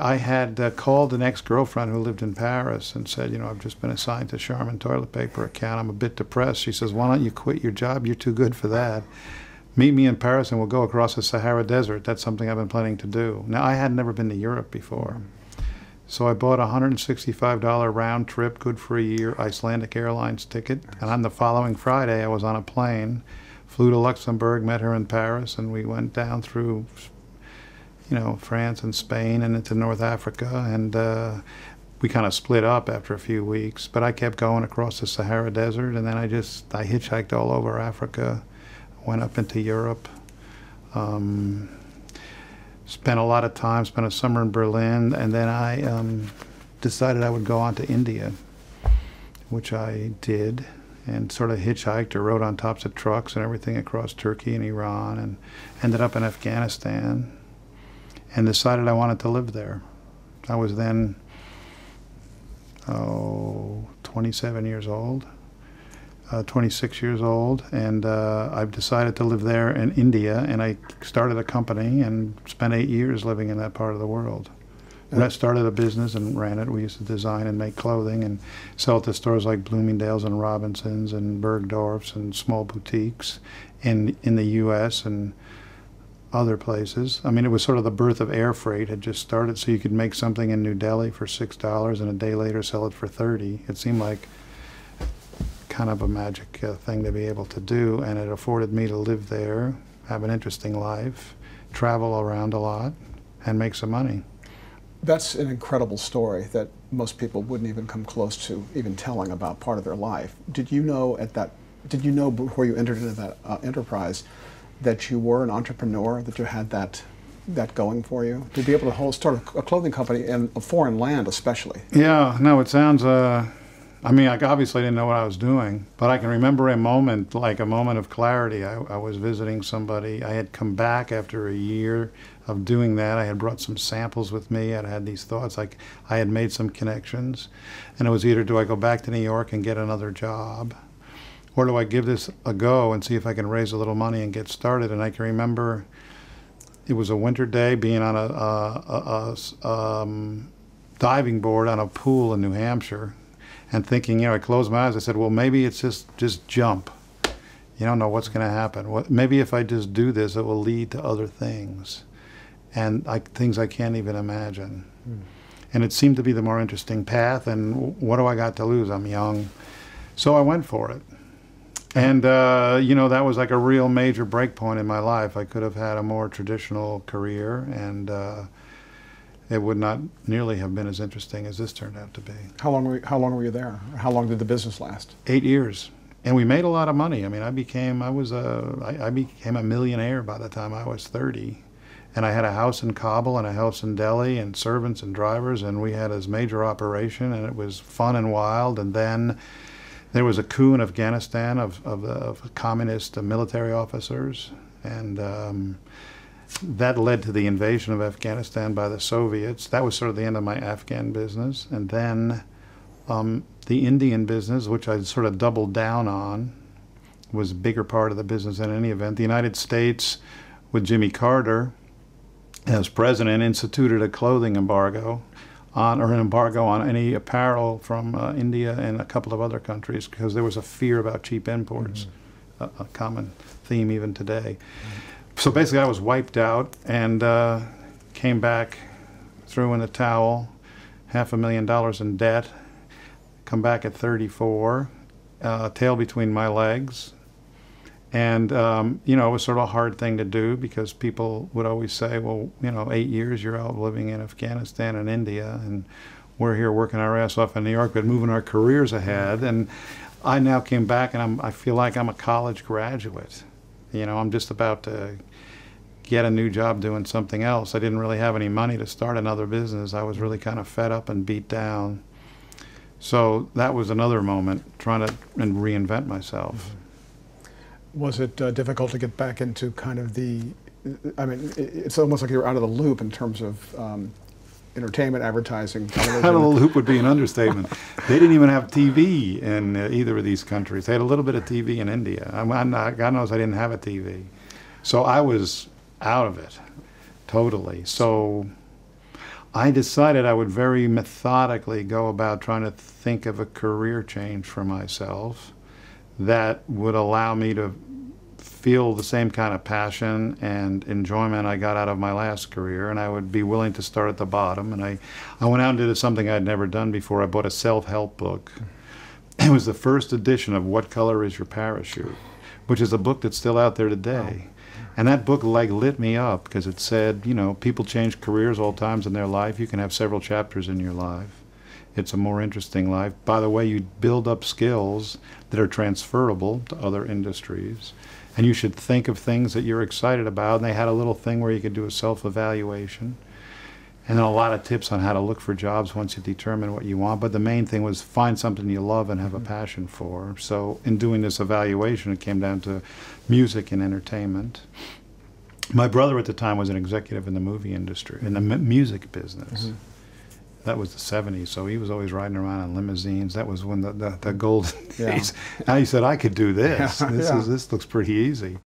I had called an ex-girlfriend who lived in Paris and said, you know, I've just been assigned to Charmin toilet paper account. I'm a bit depressed. She says, why don't you quit your job? You're too good for that. Meet me in Paris and we'll go across the Sahara Desert. That's something I've been planning to do. Now, I had never been to Europe before. So I bought a $165 round trip, good for a year, Icelandic Airlines ticket. And on the following Friday, I was on a plane, flew to Luxembourg, met her in Paris, and we went down through, you know, France and Spain and into North Africa. And we kind of split up after a few weeks. But I kept going across the Sahara Desert, and then I hitchhiked all over Africa, went up into Europe. Spent a lot of time, spent a summer in Berlin, and then I decided I would go on to India, which I did, and sort of hitchhiked or rode on tops of trucks and everything across Turkey and Iran, and ended up in Afghanistan, and decided I wanted to live there. I was then, 27 years old. 26 years old, and I've decided to live there in India, and I started a company and spent 8 years living in that part of the world. I started a business and ran it. We used to design and make clothing and sell it to stores like Bloomingdale's and Robinson's and Bergdorf's and small boutiques in the U.S. and other places. I mean, it was sort of the birth of air freight had just started, so you could make something in New Delhi for $6 and a day later sell it for $30. It seemed like kind of a magic thing to be able to do, and it afforded me to live there, have an interesting life, travel around a lot, and make some money. That's an incredible story that most people wouldn't even come close to even telling about part of their life. Did you know before you entered into that enterprise that you were an entrepreneur, that you had that going for you? To be able to start a clothing company in a foreign land especially? Yeah, no, it sounds I mean, I obviously didn't know what I was doing, but I can remember a moment, like a moment of clarity. I was visiting somebody. I had come back after a year of doing that. I had brought some samples with me. I had these thoughts, like I had made some connections. And it was either, do I go back to New York and get another job, or do I give this a go and see if I can raise a little money and get started? And I can remember it was a winter day, being on a diving board on a pool in New Hampshire, and thinking, you know, I closed my eyes. I said, well, maybe it's just jump. You don't know what's going to happen. Maybe if I just do this, it will lead to other things, and things I can't even imagine. And it seemed to be the more interesting path, and what do I got to lose? I'm young. So I went for it. And, you know, that was like a real major break point in my life. I could have had a more traditional career, and it would not nearly have been as interesting as this turned out to be. How long were you there? How long did the business last? 8 years. And we made a lot of money. I mean, I became a millionaire by the time I was 30. And I had a house in Kabul and a house in Delhi and servants and drivers, and we had this major operation, and it was fun and wild. And then there was a coup in Afghanistan of communist military officers, and that led to the invasion of Afghanistan by the Soviets. That was sort of the end of my Afghan business. And then the Indian business, which I sort of doubled down on, was a bigger part of the business in any event. The United States, with Jimmy Carter as president, instituted a clothing embargo or an embargo on any apparel from India and a couple of other countries, because there was a fear about cheap imports, a common theme even today. So basically I was wiped out, and came back, threw in the towel, $500,000 in debt, come back at 34, tail between my legs. And, you know, it was sort of a hard thing to do, because people would always say, well, you know, 8 years you're out living in Afghanistan and India, and we're here working our ass off in New York, but moving our careers ahead. And I now came back, and I feel like I'm a college graduate. You know, I'm just about to get a new job doing something else. I didn't really have any money to start another business. I was really kind of fed up and beat down. So that was another moment, trying to reinvent myself. Was it difficult to get back into kind of I mean, it's almost like you're out of the loop in terms of entertainment, advertising, television. Out of the loop would be an understatement. They didn't even have TV in either of these countries. They had a little bit of TV in India. God knows I didn't have a TV. So I was out of it, totally. So I decided I would very methodically go about trying to think of a career change for myself that would allow me to feel the same kind of passion and enjoyment I got out of my last career, and I would be willing to start at the bottom. And I went out and did something I'd never done before. I bought a self-help book. It was the first edition of What Color Is Your Parachute, which is a book that's still out there today. And that book like lit me up because it said, you know, people change careers all times in their life. You can have several chapters in your life. It's a more interesting life. By the way, you build up skills that are transferable to other industries. And you should think of things that you're excited about. And they had a little thing where you could do a self-evaluation. And then a lot of tips on how to look for jobs once you determine what you want. But the main thing was find something you love and have a passion for. So in doing this evaluation, it came down to music and entertainment. My brother at the time was an executive in the movie industry, in the music business. Mm-hmm. That was the 70s, so he was always riding around in limousines. That was when the golden days. And he said, I could do this. This looks pretty easy.